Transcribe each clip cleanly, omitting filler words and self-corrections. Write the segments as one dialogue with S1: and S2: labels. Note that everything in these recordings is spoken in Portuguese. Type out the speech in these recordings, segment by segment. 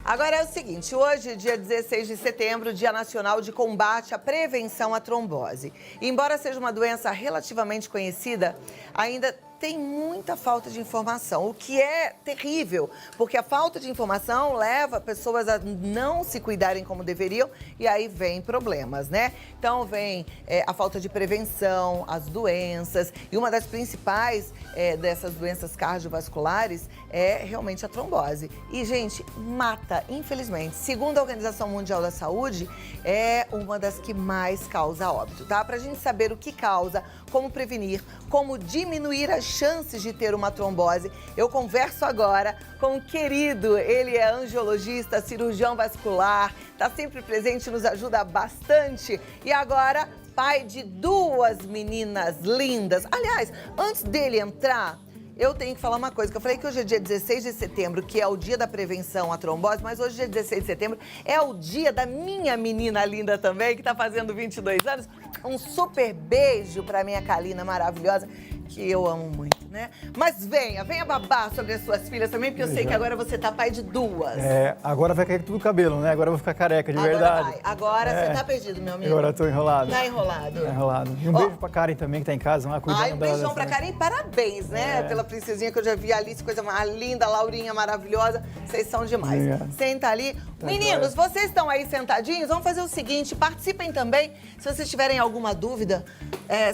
S1: Agora é o seguinte, hoje, dia 16 de setembro, Dia Nacional de Combate à Prevenção à Trombose. E embora seja uma doença relativamente conhecida, ainda tem muita falta de informação, o que é terrível, porque a falta de informação leva pessoas a não se cuidarem como deveriam e aí vem problemas, né? Então vem a falta de prevenção, as doenças e uma das principais dessas doenças cardiovasculares é realmente a trombose. E, gente, mata, infelizmente. Segundo a Organização Mundial da Saúde, é uma das que mais causa óbito, tá? Pra gente saber o que causa, como prevenir, como diminuir as chances de ter uma trombose, eu converso agora com um querido, ele é angiologista, cirurgião vascular, está sempre presente, nos ajuda bastante e agora pai de 2 meninas lindas. Aliás, antes dele entrar, eu tenho que falar uma coisa, que eu falei que hoje é dia 16 de setembro, que é o dia da prevenção à trombose, mas hoje, dia 16 de setembro, é o dia da minha menina linda também, que está fazendo 22 anos. Um super beijo para minha Kalina maravilhosa, que eu amo muito, né? Mas venha babar sobre as suas filhas também, porque eu sei que agora você tá pai de 2.
S2: Agora vai cair tudo o cabelo, né? Agora eu vou ficar careca, de verdade.
S1: Agora você tá perdido, meu amigo.
S2: Agora eu tô enrolado.
S1: Tá enrolado.
S2: Tá enrolado. E um beijo pra Karen também, que tá em casa, lá cuidando
S1: um beijão pra Karen, parabéns, né? Pela princesinha que eu já vi ali, coisa mais linda, Laurinha maravilhosa. Vocês são demais. Senta ali. Meninos, vocês estão aí sentadinhos? Vamos fazer o seguinte, participem também. Se vocês tiverem alguma dúvida,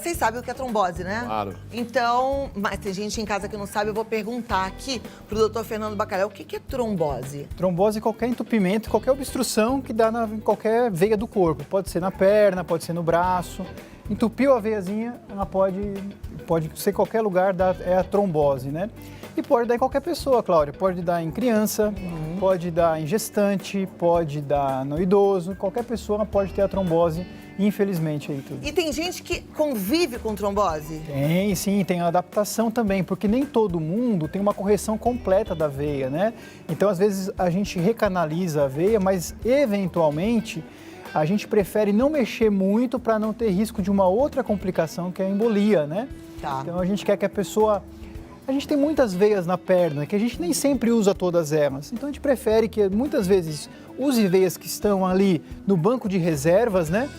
S1: vocês sabem o que é trombose, né?
S3: Claro.
S1: Então, mas tem gente em casa que não sabe, eu vou perguntar aqui pro doutor Fernando Bacalhau, o que é trombose?
S2: Trombose é qualquer entupimento, qualquer obstrução que dá em qualquer veia do corpo. Pode ser na perna, pode ser no braço. Entupiu a veiazinha, ela pode ser qualquer lugar, é a trombose, né? E pode dar em qualquer pessoa, Cláudia. Pode dar em criança, pode dar em gestante, pode dar no idoso. Qualquer pessoa pode ter a trombose, infelizmente. Aí tudo.
S1: E tem gente que convive com trombose?
S2: Tem, sim, tem a adaptação também, porque nem todo mundo tem uma correção completa da veia, né? Então, às vezes, a gente recanaliza a veia, mas, eventualmente, a gente prefere não mexer muito para não ter risco de uma outra complicação, que é a embolia, né?
S1: Tá.
S2: Então, a gente quer que a pessoa... A gente tem muitas veias na perna, que a gente nem sempre usa todas elas. Então, a gente prefere que, muitas vezes, use veias que estão ali no banco de reservas, né?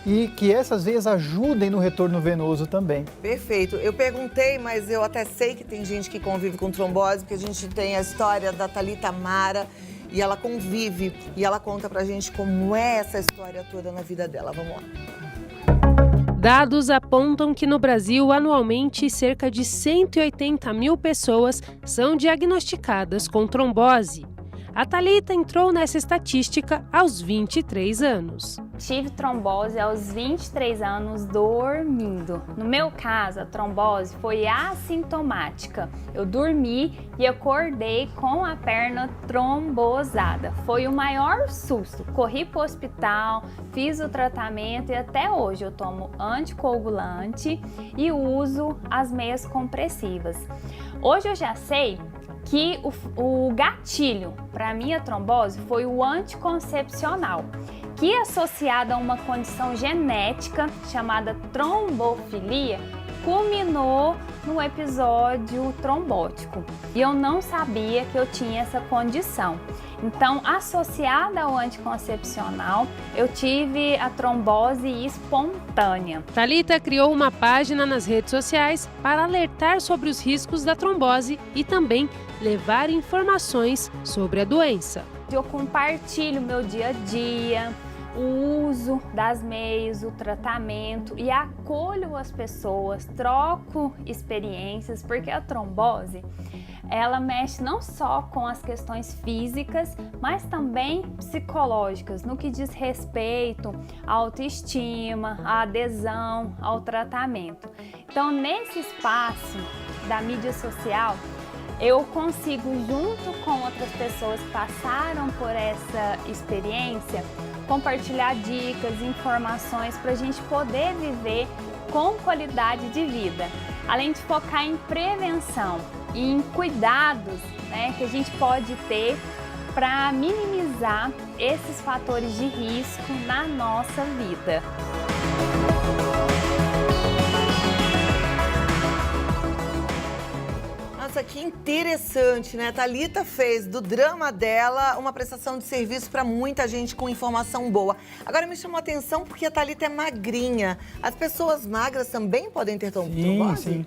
S2: E que essas veias ajudem no retorno venoso também.
S1: Perfeito. Eu perguntei, mas eu até sei que tem gente que convive com trombose, porque a gente tem a história da Thalita Mara, e ela convive, e ela conta pra gente como é essa história toda na vida dela. Vamos lá.
S4: Dados apontam que no Brasil, anualmente, cerca de 180 mil pessoas são diagnosticadas com trombose. A Thalita entrou nessa estatística aos 23 anos.
S5: Tive trombose aos 23 anos dormindo. No meu caso, a trombose foi assintomática. Eu dormi e acordei com a perna trombosada. Foi o maior susto. Corri para o hospital, fiz o tratamento e até hoje eu tomo anticoagulante e uso as meias compressivas. Hoje eu já sei que o gatilho para minha trombose foi o anticoncepcional, que associado a uma condição genética chamada trombofilia, culminou no episódio trombótico. E eu não sabia que eu tinha essa condição. Então, associada ao anticoncepcional, eu tive a trombose espontânea.
S4: Thalita criou uma página nas redes sociais para alertar sobre os riscos da trombose e também levar informações sobre a doença.
S5: Eu compartilho meu dia a dia, o uso das meias, o tratamento e acolho as pessoas, troco experiências, porque a trombose, ela mexe não só com as questões físicas, mas também psicológicas, no que diz respeito à autoestima, à adesão ao tratamento. Então, nesse espaço da mídia social, eu consigo, junto com outras pessoas que passaram por essa experiência, compartilhar dicas, informações para a gente poder viver com qualidade de vida. Além de focar em prevenção e em cuidados, né, que a gente pode ter para minimizar esses fatores de risco na nossa vida.
S1: pontos aqui interessantes, né? Thalita fez do drama dela uma prestação de serviço para muita gente com informação boa. Agora me chamou a atenção porque a Thalita é magrinha. As pessoas magras também podem ter trombose?
S2: Sim.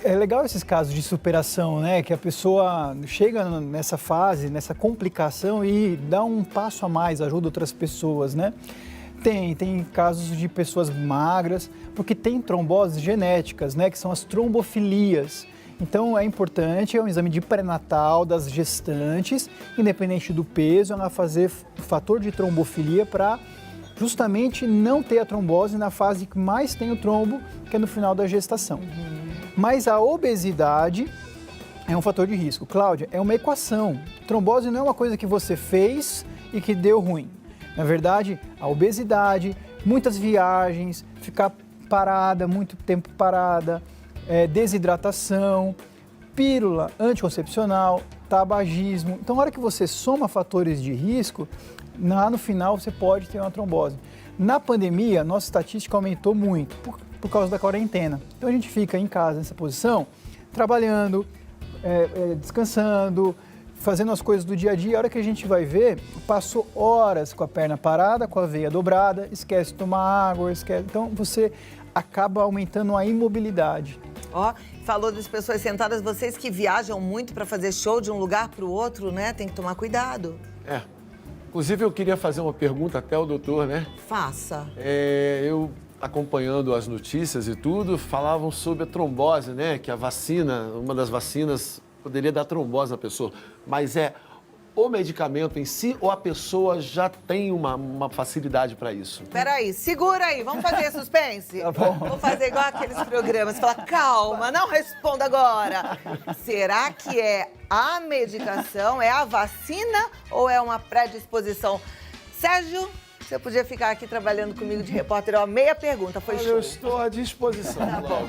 S2: É legal esses casos de superação, né? Que a pessoa chega nessa fase, nessa complicação e dá um passo a mais, ajuda outras pessoas, né? Tem casos de pessoas magras, porque tem tromboses genéticas, né? Que são as trombofilias. Então é importante, é um exame de pré-natal das gestantes, independente do peso, ela fazer fator de trombofilia para justamente não ter a trombose na fase que mais tem o trombo, que é no final da gestação. Mas a obesidade é um fator de risco. Cláudia, é uma equação. Trombose não é uma coisa que você fez e que deu ruim. Na verdade, a obesidade, muitas viagens, ficar parada, muito tempo parada, desidratação, pílula anticoncepcional, tabagismo. Então, na hora que você soma fatores de risco, lá no final você pode ter uma trombose. Na pandemia, nossa estatística aumentou muito por causa da quarentena. Então a gente fica em casa nessa posição, trabalhando, descansando, fazendo as coisas do dia a dia. A hora que a gente vai ver, passou horas com a perna parada, com a veia dobrada, esquece de tomar água, então você acaba aumentando a imobilidade.
S1: Ó, falou das pessoas sentadas, vocês que viajam muito para fazer show de um lugar para o outro, né? Tem que tomar cuidado.
S3: Inclusive eu queria fazer uma pergunta até ao doutor, né?
S1: Faça.
S3: Eu acompanhando as notícias e tudo, falavam sobre a trombose, né? Que a vacina, uma das vacinas, poderia dar trombose na pessoa. Mas é o medicamento em si ou a pessoa já tem uma facilidade para isso?
S1: Peraí, segura aí, vamos fazer suspense? Tá bom. Vou fazer igual aqueles programas, falar, calma, não responda agora. Será que é a medicação, é a vacina ou é uma predisposição? Sérgio, você podia ficar aqui trabalhando comigo de repórter, ó, meia pergunta, foi show.
S3: Eu estou à disposição.
S1: Tá bom.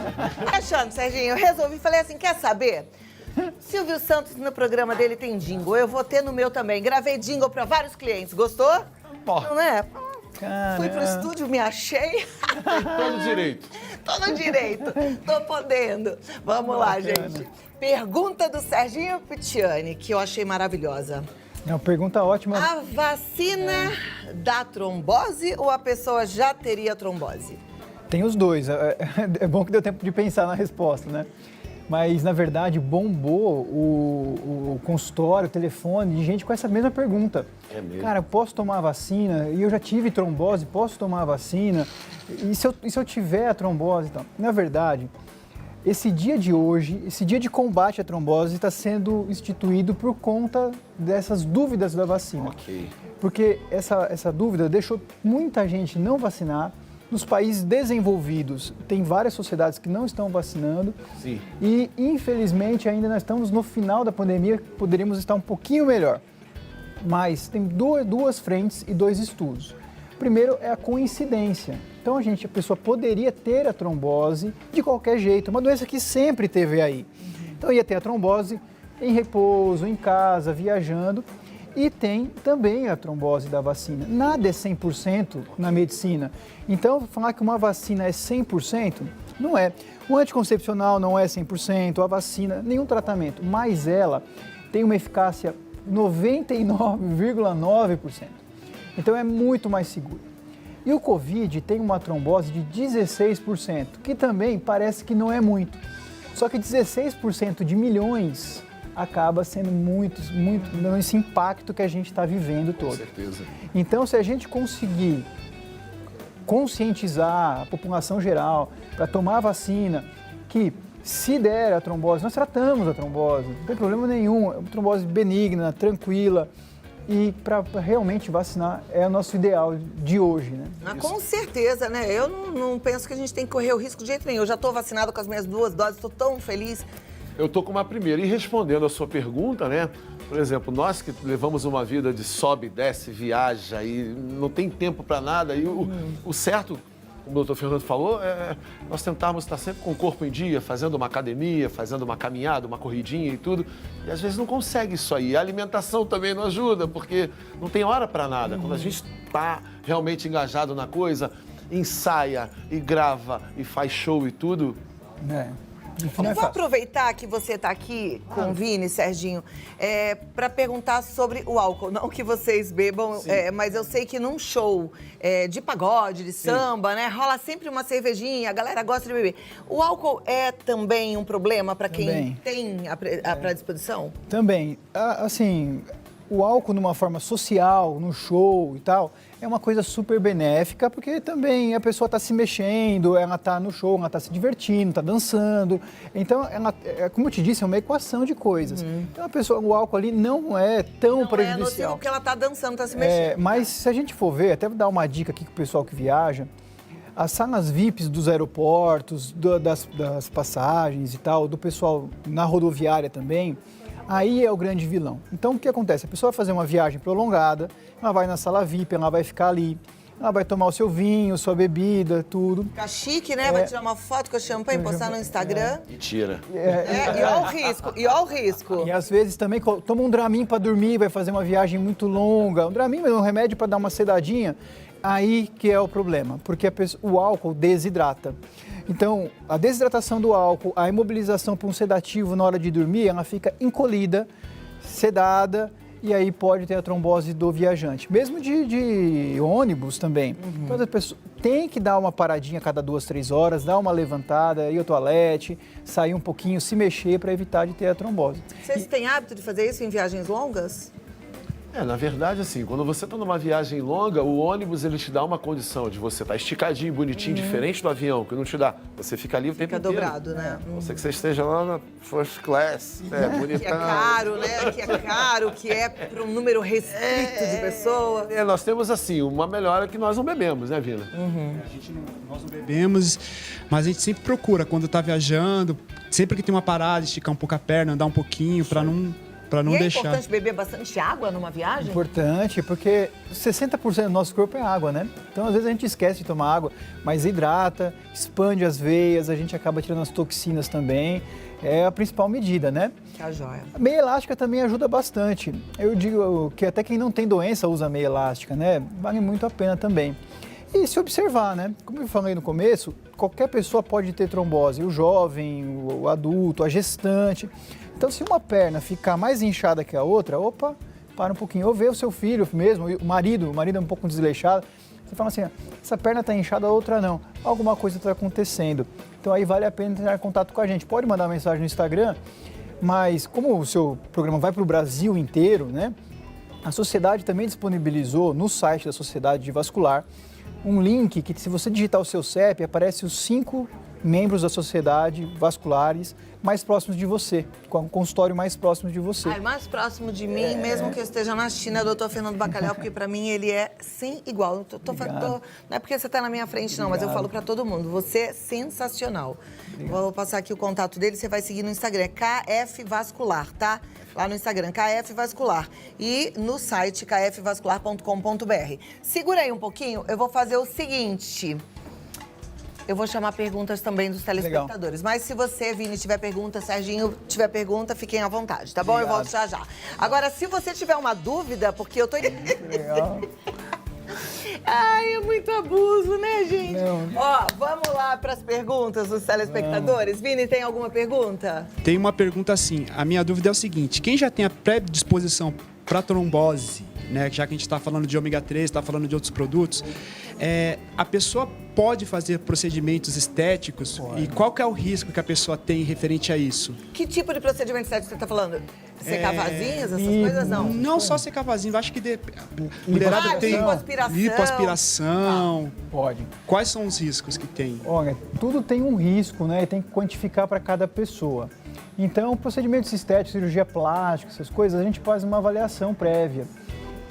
S1: Achando, Serginho, eu resolvi, falei assim, quer saber? Silvio Santos, no programa dele, tem jingle. Eu vou ter no meu também. Gravei jingle para vários clientes. Gostou? Não é? Fui pro estúdio, me achei.
S3: Todo direito.
S1: Tô no direito. Tô podendo. Vamos lá, gente. Pergunta do Serginho Picciani, que eu achei maravilhosa.
S2: É uma pergunta ótima.
S1: A vacina dá trombose ou a pessoa já teria trombose?
S2: Tem os dois. É bom que deu tempo de pensar na resposta, né? Mas, na verdade, bombou o consultório, o telefone de gente com essa mesma pergunta.
S3: É mesmo?
S2: Cara, posso tomar a vacina? E eu já tive trombose, posso tomar a vacina? E se eu tiver a trombose? Então, na verdade, esse dia de hoje, esse dia de combate à trombose está sendo instituído por conta dessas dúvidas da vacina.
S3: Ok.
S2: Porque essa dúvida deixou muita gente não vacinar. Nos países desenvolvidos, tem várias sociedades que não estão vacinando.
S3: Sim.
S2: E, infelizmente, ainda nós estamos no final da pandemia, poderíamos estar um pouquinho melhor. Mas tem duas frentes e dois estudos. Primeiro é a coincidência. Então, a pessoa poderia ter a trombose de qualquer jeito, uma doença que sempre teve aí. Então, ia ter a trombose em repouso, em casa, viajando. E tem também a trombose da vacina. Nada é 100% na medicina. Então, falar que uma vacina é 100%, não é. O anticoncepcional não é 100%, a vacina, nenhum tratamento. Mas ela tem uma eficácia 99,9%. Então, é muito mais seguro. E o Covid tem uma trombose de 16%, que também parece que não é muito. Só que 16% de milhões acaba sendo muito, dando esse impacto que a gente está vivendo todo.
S3: Com certeza.
S2: Então, se a gente conseguir conscientizar a população geral para tomar a vacina, que se der a trombose, nós tratamos a trombose, não tem problema nenhum, é uma trombose benigna, tranquila, e para realmente vacinar é o nosso ideal de hoje, né?
S1: Mas com certeza, né? Eu não penso que a gente tem que correr o risco de jeito nenhum. Eu já estou vacinado com as minhas 2 doses, estou tão feliz.
S3: Eu estou com uma primeira. E respondendo a sua pergunta, né? Por exemplo, nós que levamos uma vida de sobe, desce, viaja e não tem tempo para nada. E o certo, como o doutor Fernando falou, é nós tentarmos estar sempre com o corpo em dia, fazendo uma academia, fazendo uma caminhada, uma corridinha e tudo. E às vezes não consegue isso aí. A alimentação também não ajuda, porque não tem hora para nada. Quando a gente está realmente engajado na coisa, ensaia e grava e faz show e tudo...
S2: No fim, não é
S1: Vou
S2: fácil.
S1: aproveitar que você está aqui com o Vini, Serginho, para perguntar sobre o álcool. Não que vocês bebam, mas eu sei que num show de pagode, de samba, né, rola sempre uma cervejinha, a galera gosta de beber. O álcool é também um problema para quem tem a predisposição?
S2: Também. Assim, o álcool numa forma social, no show e tal, é uma coisa super benéfica, porque também a pessoa está se mexendo, ela está no show, ela está se divertindo, está dançando. Então, como eu te disse, é uma equação de coisas. Então, o álcool ali não é tão prejudicial.
S1: É nocivo porque ela está dançando, está se mexendo.
S2: Mas se a gente for ver, até vou dar uma dica aqui para o pessoal que viaja, as salas VIPs dos aeroportos, das passagens e tal, do pessoal na rodoviária também, aí é o grande vilão. Então, o que acontece? A pessoa vai fazer uma viagem prolongada, ela vai na sala VIP, ela vai ficar ali, ela vai tomar o seu vinho, sua bebida, tudo.
S1: Fica chique, né? Vai tirar uma foto com a champanhe, postar no Instagram.
S3: Mentira.
S1: E olha o risco, e
S2: às vezes também toma um Dramin para dormir, vai fazer uma viagem muito longa. Um Dramin é um remédio para dar uma sedadinha. Aí que é o problema, porque o álcool desidrata. Então, a desidratação do álcool, a imobilização para um sedativo na hora de dormir, ela fica encolhida, sedada, e aí pode ter a trombose do viajante. Mesmo de ônibus também. Então, a pessoa tem que dar uma paradinha a cada 2, 3 horas, dar uma levantada, ir ao toalete, sair um pouquinho, se mexer para evitar de ter a trombose.
S1: Vocês têm hábito de fazer isso em viagens longas?
S3: Na verdade, assim, quando você está numa viagem longa, o ônibus ele te dá uma condição de você estar esticadinho, bonitinho, diferente do avião, que não te dá. Você fica ali o tempo inteiro.
S1: Fica dobrado, né?
S3: A não ser que você esteja lá na first class, bonitão.
S1: Que é caro, né? Que é caro, que é para um número restrito de pessoas.
S3: Nós temos, assim, uma melhora que nós não bebemos, né, Vina?
S6: Nós não bebemos, mas a gente sempre procura, quando está viajando, sempre que tem uma parada, esticar um pouco a perna, andar um pouquinho, para não deixar.
S1: É importante beber bastante água numa viagem?
S2: Importante, porque 60% do nosso corpo é água, né? Então, às vezes, a gente esquece de tomar água, mas hidrata, expande as veias, a gente acaba tirando as toxinas também. É a principal medida, né?
S1: Que é a joia.
S2: A meia elástica também ajuda bastante. Eu digo que até quem não tem doença usa meia elástica, né? Vale muito a pena também. E se observar, né? Como eu falei no começo, qualquer pessoa pode ter trombose. O jovem, o adulto, a gestante. Então, se uma perna ficar mais inchada que a outra, opa, para um pouquinho. Ou vê o seu filho mesmo, o marido é um pouco desleixado. Você fala assim, essa perna está inchada, a outra não. Alguma coisa está acontecendo. Então, aí vale a pena entrar em contato com a gente. Pode mandar mensagem no Instagram, mas como o seu programa vai para o Brasil inteiro, né? A sociedade também disponibilizou no site da Sociedade Vascular um link que, se você digitar o seu CEP, aparece os 5 membros da sociedade vasculares mais próximos de você, com um consultório mais próximo de você.
S1: Mais próximo de mim, mesmo que eu esteja na China, doutor Fernando Bacalhau, porque para mim ele é sem igual. Não é porque você está na minha frente, não, mas eu falo para todo mundo, você é sensacional. Vou passar aqui o contato dele, você vai seguir no Instagram, é KF Vascular, tá? Lá no Instagram, KF Vascular. E no site kfvascular.com.br. Segura aí um pouquinho, eu vou fazer o seguinte. Eu vou chamar perguntas também dos telespectadores. Legal. Mas se você, Vini, tiver pergunta, Serginho, tiver pergunta, fiquem à vontade, tá bom? Obrigado. Eu volto já. Agora, se você tiver uma dúvida, porque eu tô... Legal. Ai, é muito abuso, né, gente? Não. Ó, vamos lá para as perguntas dos telespectadores. Vini, tem alguma pergunta?
S6: Tem uma pergunta assim. A minha dúvida é o seguinte. Quem já tem a predisposição para trombose, né, já que a gente está falando de ômega 3, está falando de outros produtos, a pessoa pode fazer procedimentos estéticos? Pode. E qual que é o risco que a pessoa tem referente a isso?
S1: Que tipo de procedimento estético você está falando? Secar vasinhas, essas coisas, não?
S6: Não só secar vasinho, acho que mulherada tem lipoaspiração.
S2: Pode.
S6: Quais são os riscos que tem?
S2: Olha, tudo tem um risco, né? E tem que quantificar para cada pessoa. Então, procedimentos estéticos, cirurgia plástica, essas coisas, a gente faz uma avaliação prévia.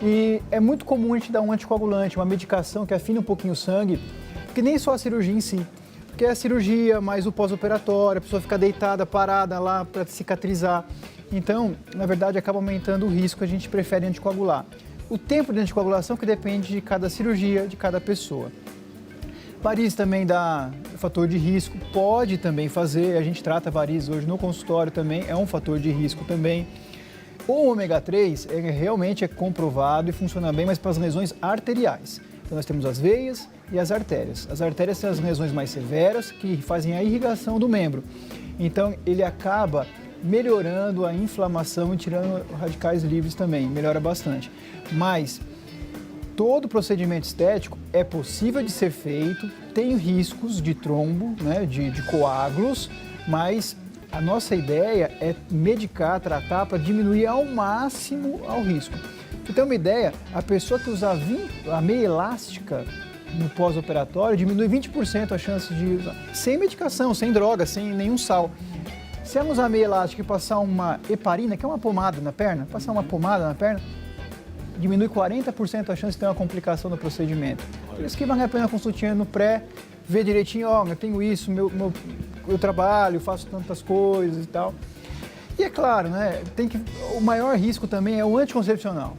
S2: E é muito comum a gente dar um anticoagulante, uma medicação que afina um pouquinho o sangue, porque nem só a cirurgia em si. Porque é a cirurgia, mais o pós-operatório, a pessoa fica deitada, parada lá para cicatrizar. Então, na verdade, acaba aumentando o risco, a gente prefere anticoagular. O tempo de anticoagulação que depende de cada cirurgia, de cada pessoa. Varizes também dá fator de risco, pode também fazer, a gente trata varizes hoje no consultório também, é um fator de risco também. O ômega 3 realmente é comprovado e funciona bem, mas para as lesões arteriais. Então nós temos as veias e as artérias. As artérias são as lesões mais severas que fazem a irrigação do membro. Então, ele acaba melhorando a inflamação e tirando radicais livres também, melhora bastante. Mas todo procedimento estético é possível de ser feito, tem riscos de trombo, né, de coágulos, mas a nossa ideia é medicar, tratar para diminuir ao máximo o risco. Pra você ter uma ideia, a pessoa que usa a meia elástica no pós-operatório diminui 20% a chance de usar, sem medicação, sem droga, sem nenhum sal. Se ela usar meia elástica e passar uma heparina, que é uma pomada na perna, diminui 40% a chance de ter uma complicação no procedimento. Por isso que vale a pena uma consultinha no pré, ver direitinho, eu tenho isso, eu trabalho, faço tantas coisas e tal. E é claro, né, o maior risco também é o anticoncepcional.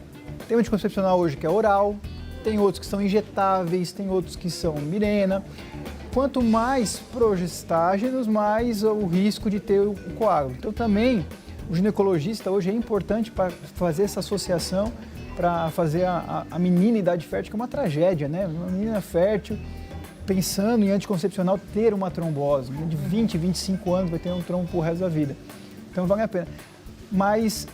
S2: Tem um anticoncepcional hoje que é oral, tem outros que são injetáveis, tem outros que são Mirena. Quanto mais progestágenos, mais o risco de ter o coágulo. Então também o ginecologista hoje é importante para fazer essa associação, para fazer a menina em idade fértil, que é uma tragédia, né? Uma menina fértil, pensando em anticoncepcional, ter uma trombose, de 20, 25 anos vai ter um trombo pro resto da vida. Então vale a pena. Mas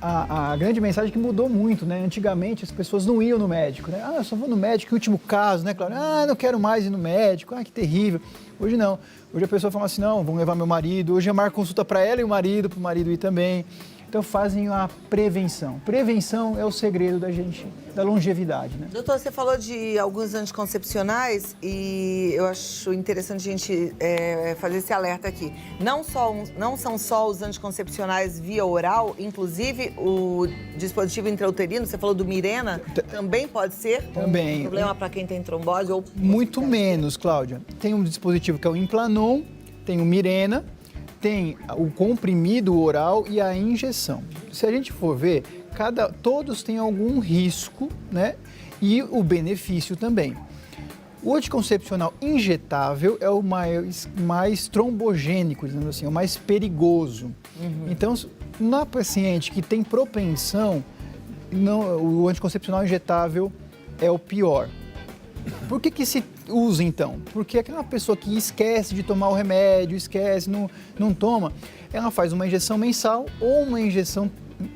S2: a grande mensagem é que mudou muito, né? Antigamente as pessoas não iam no médico, né? Eu só vou no médico, último caso, né, Cláudia? Não quero mais ir no médico, que terrível. Hoje não. Hoje a pessoa fala assim, não, vamos levar meu marido. Hoje eu marco consulta para ela e o marido, para o marido ir também. Então fazem a prevenção. Prevenção é o segredo da longevidade, né?
S1: Doutor, você falou de alguns anticoncepcionais e eu acho interessante a gente fazer esse alerta aqui. Não são só os anticoncepcionais via oral, inclusive o dispositivo intrauterino, você falou do Mirena, também pode ser
S2: também
S1: um problema para quem tem trombose? Ou
S2: muito menos, Cláudia. Tem um dispositivo que é o Implanon, tem o Mirena, tem o comprimido oral e a injeção. Se a gente for ver, todos têm algum risco, né? E o benefício também. O anticoncepcional injetável é o mais trombogênico, dizendo assim, é o mais perigoso. Então, na paciente que tem propensão, o anticoncepcional injetável é o pior. Por que se usa, então? Porque aquela pessoa que esquece de tomar o remédio, não toma, ela faz uma injeção mensal ou uma injeção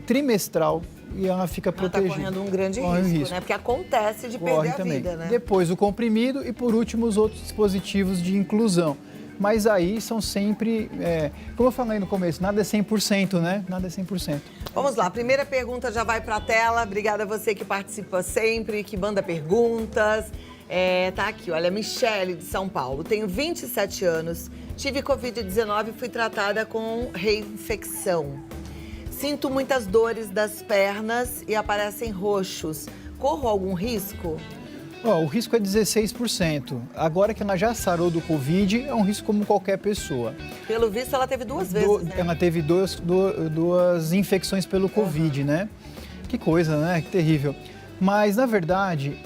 S2: trimestral e ela fica protegida.
S1: Ela está correndo um grande risco, né? Porque acontece de perder a vida, né?
S2: Depois o comprimido e, por último, os outros dispositivos de inclusão. Mas aí são sempre, como eu falei no começo, nada é 100%, né? Nada é 100%.
S1: Vamos lá, a primeira pergunta já vai para a tela. Obrigada a você que participa sempre, que manda perguntas. Tá aqui, olha, Michele de São Paulo. Tenho 27 anos, tive Covid-19 e fui tratada com reinfecção. Sinto muitas dores das pernas e aparecem roxos. Corro algum risco?
S2: O risco é 16%. Agora que ela já sarou do Covid, é um risco como qualquer pessoa.
S1: Pelo visto, ela teve duas vezes, né?
S2: Ela teve duas infecções pelo Covid, né? Que coisa, né? Que terrível. Mas, na verdade,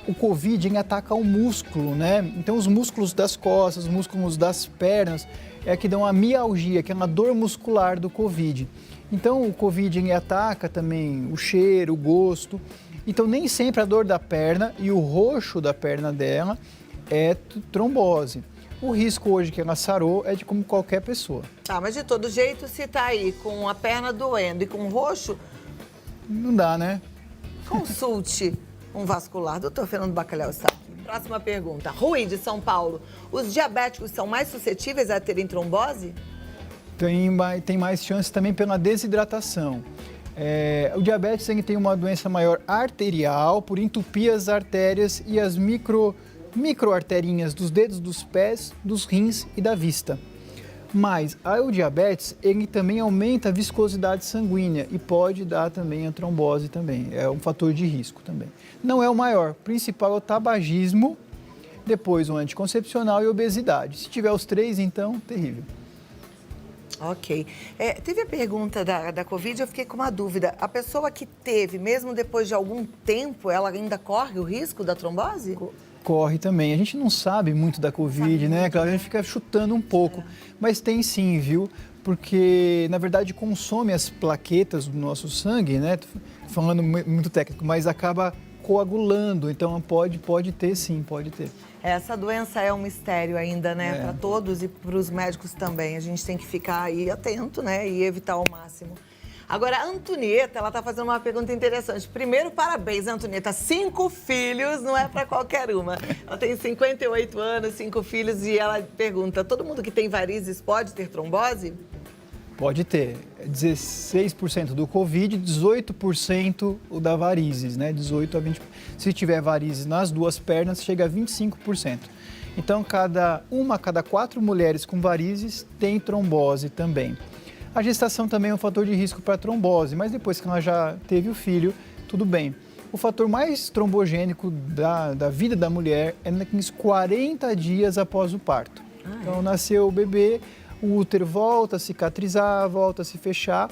S2: o Covid ataca o músculo, né? Então, os músculos das costas, os músculos das pernas, que dão a mialgia, que é uma dor muscular do Covid. Então, o Covid ataca também o cheiro, o gosto. Então, nem sempre a dor da perna e o roxo da perna dela é trombose. O risco hoje que ela sarou é de como qualquer pessoa.
S1: Mas de todo jeito, se tá aí com a perna doendo e com roxo...
S2: Não dá, né?
S1: Consulte um vascular. Doutor Fernando Bacalhau está aqui. Próxima pergunta. Rui, de São Paulo. Os diabéticos são mais suscetíveis a terem trombose?
S2: Tem mais chances também pela desidratação. O diabetes tem uma doença maior arterial por entupir as artérias e as microarterinhas dos dedos dos pés, dos rins e da vista. Mas o diabetes, ele também aumenta a viscosidade sanguínea e pode dar também a trombose também. É um fator de risco também. Não é o maior. O principal é o tabagismo, depois o anticoncepcional e a obesidade. Se tiver os três, então, terrível.
S1: Ok. Teve a pergunta da Covid, eu fiquei com uma dúvida. A pessoa que teve, mesmo depois de algum tempo, ela ainda corre o risco da trombose?
S2: Corre também. A gente não sabe muito da Covid, né? Claro, a gente fica chutando um pouco. Mas tem sim, viu? Porque, na verdade, consome as plaquetas do nosso sangue, né? Falando muito técnico, mas acaba coagulando. Então pode ter sim, pode ter.
S1: Essa doença é um mistério ainda, né? Para todos e para os médicos também. A gente tem que ficar aí atento, né? E evitar ao máximo. Agora, a Antonieta, ela tá fazendo uma pergunta interessante. Primeiro, parabéns, Antonieta. 5 filhos, não é para qualquer uma. Ela tem 58 anos, 5 filhos, e ela pergunta, todo mundo que tem varizes pode ter trombose?
S2: Pode ter. 16% do Covid, 18% o da varizes, né? 18 a 20%. Se tiver varizes nas 2 pernas, chega a 25%. Então, cada 4 mulheres com varizes tem trombose também. A gestação também é um fator de risco para trombose, mas depois que ela já teve o filho, tudo bem. O fator mais trombogênico da vida da mulher é nos 40 dias após o parto. Então, nasceu o bebê, o útero volta a cicatrizar, volta a se fechar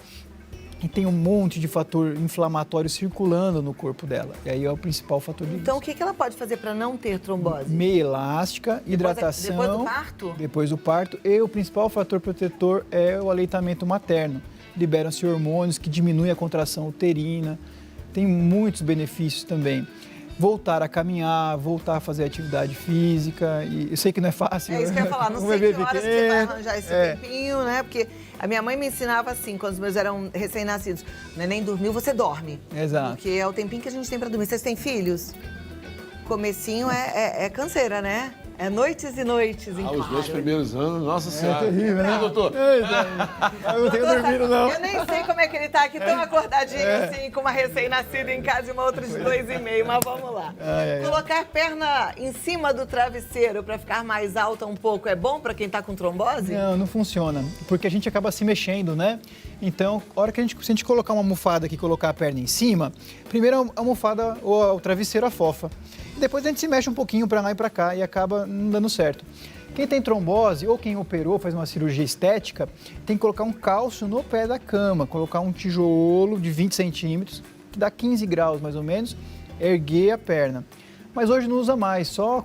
S2: e tem um monte de fator inflamatório circulando no corpo dela. E aí é o principal fator de risco.
S1: Então, o que ela pode fazer para não ter trombose?
S2: Meia elástica, hidratação.
S1: Depois do parto?
S2: Depois do parto. E o principal fator protetor é o aleitamento materno. Liberam-se hormônios que diminuem a contração uterina. Tem muitos benefícios também. Voltar a caminhar, voltar a fazer atividade física. E eu sei que não é fácil.
S1: É isso que eu ia falar, não sei que horas que você vai arranjar esse tempinho, né? Porque a minha mãe me ensinava assim, quando os meus eram recém-nascidos. Não é nem dormiu, você dorme.
S2: Exato.
S1: Porque é o tempinho que a gente tem pra dormir. Vocês têm filhos? Comecinho é canseira, né? É noites e noites em claro.
S3: Os 2 primeiros anos, nossa senhora.
S2: É terrível, né,
S3: doutor?
S2: Eu não tenho dormido, não.
S1: Eu nem sei como é que ele tá aqui, tão acordadinho assim, com uma recém-nascida em casa e uma outra de 2,5, mas vamos lá. Colocar perna em cima do travesseiro para ficar mais alta um pouco é bom para quem tá com trombose?
S2: Não funciona, porque a gente acaba se mexendo, né? Então, a hora que se a gente colocar uma almofada aqui e colocar a perna em cima, primeiro a almofada ou o travesseiro afofa. Depois a gente se mexe um pouquinho para lá e para cá e acaba não dando certo. Quem tem trombose ou quem operou, faz uma cirurgia estética, tem que colocar um calço no pé da cama, colocar um tijolo de 20 centímetros, que dá 15 graus mais ou menos, erguer a perna. Mas hoje não usa mais, só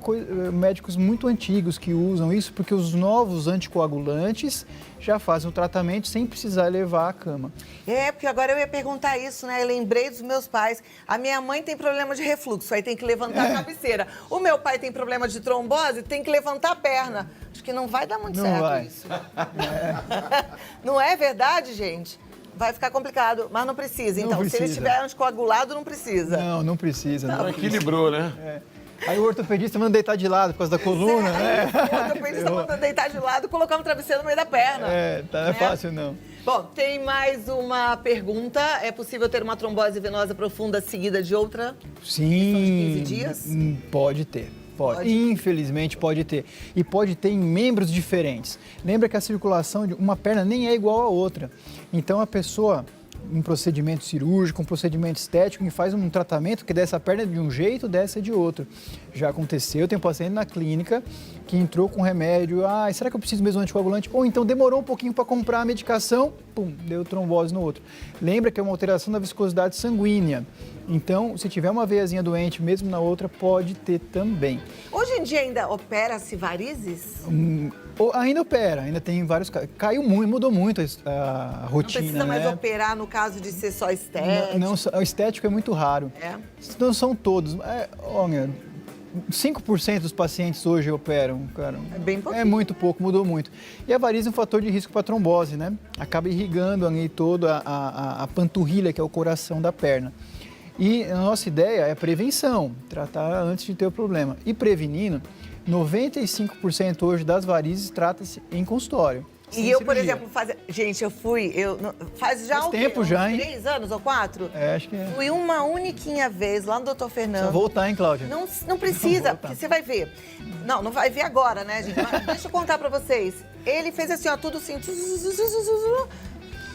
S2: médicos muito antigos que usam isso, porque os novos anticoagulantes já fazem o tratamento sem precisar levar à cama.
S1: É, porque agora eu ia perguntar isso, né? Eu lembrei dos meus pais. A minha mãe tem problema de refluxo, aí tem que levantar a cabeceira. O meu pai tem problema de trombose, tem que levantar a perna. Acho que não vai dar muito certo isso. Não é verdade, gente? Vai ficar complicado, mas não precisa. Então, se ele estiver anticoagulado, não precisa.
S2: Não precisa.
S3: Não equilibrou, né?
S2: Aí o ortopedista manda deitar de lado por causa da coluna, né?
S1: O ortopedista manda deitar de lado e colocar um travesseiro no meio da perna.
S2: Não é fácil não.
S1: Bom, tem mais uma pergunta. É possível ter uma trombose venosa profunda seguida de outra?
S2: Sim.
S1: 15 dias?
S2: Pode ter. Pode. Infelizmente pode ter. E pode ter em membros diferentes. Lembra que a circulação de uma perna nem é igual à outra. Então a pessoa, um procedimento cirúrgico, um procedimento estético, que faz um tratamento que dessa perna é de um jeito, dessa é de outro. Já aconteceu, tem um paciente na clínica que entrou com remédio, será que eu preciso mesmo de anticoagulante? Ou então demorou um pouquinho para comprar a medicação, deu trombose no outro. Lembra que é uma alteração da viscosidade sanguínea. Então, se tiver uma veiazinha doente, mesmo na outra, pode ter também.
S1: Hoje em dia ainda opera-se varizes?
S2: Ainda opera, ainda tem vários casos. Caiu muito, mudou muito a rotina,
S1: não precisa mais operar no caso de ser só estético?
S2: Não, o estético é muito raro. Não são todos. 5% dos pacientes hoje operam, cara.
S1: É bem pouquinho.
S2: É muito pouco, mudou muito. E a varize é um fator de risco para trombose, né? Acaba irrigando ali toda a panturrilha, que é o coração da perna. E a nossa ideia é prevenção, tratar antes de ter o problema. E prevenindo, 95% hoje das varizes trata-se em consultório.
S1: E eu, por exemplo, faz já
S2: tempo já, hein?
S1: 3 anos ou 4?
S2: Acho que é.
S1: Fui uma uniquinha vez lá no Dr. Fernando.
S2: Só voltar, hein, Cláudia?
S1: Não precisa, porque você vai ver. Não vai ver agora, né, gente? Mas deixa eu contar pra vocês. Ele fez assim, tudo assim.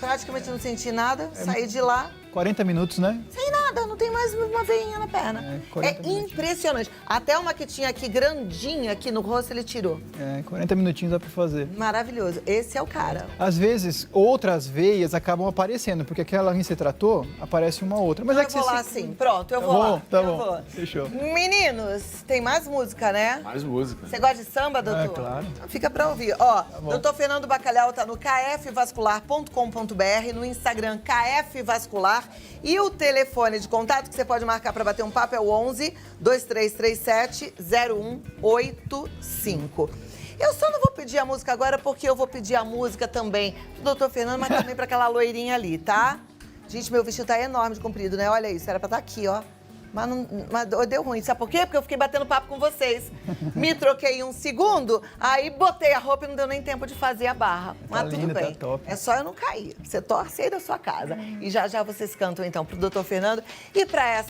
S1: Praticamente não senti nada, saí de lá.
S2: 40 minutos, né?
S1: Sem nada, não tem mais uma veinha na perna. É impressionante. Até uma que tinha aqui grandinha aqui no rosto, ele tirou.
S2: 40 minutinhos dá pra fazer.
S1: Maravilhoso. Esse é o cara.
S2: Às vezes, outras veias acabam aparecendo, porque aquela que você tratou, aparece uma outra. Mas
S1: eu vou lá sim. Pronto, eu vou lá.
S2: Tá bom. Fechou.
S1: Meninos, tem mais música, né?
S3: Mais música.
S1: Você gosta de samba, doutor?
S2: Claro.
S1: Fica pra ouvir. Doutor Fernando Bacalhau tá no kfvascular.com.br, no Instagram kfvascular. ar. E o telefone de contato que você pode marcar para bater um papo é o 11 2337 0185. Eu só não vou pedir a música agora porque eu vou pedir a música também pro Dr. Fernando, mas também para aquela loirinha ali, tá? Gente, meu vestido tá enorme de comprido, né? Olha isso, era pra estar aqui, ó. Mas deu ruim, sabe por quê? Porque eu fiquei batendo papo com vocês. Me troquei um segundo, aí botei a roupa e não deu nem tempo de fazer a barra. Mas tudo
S2: linda,
S1: bem.
S2: tá top.
S1: É só eu não cair. Você torce aí da sua casa. E já já vocês cantam então pro Dr. Fernando e pra essa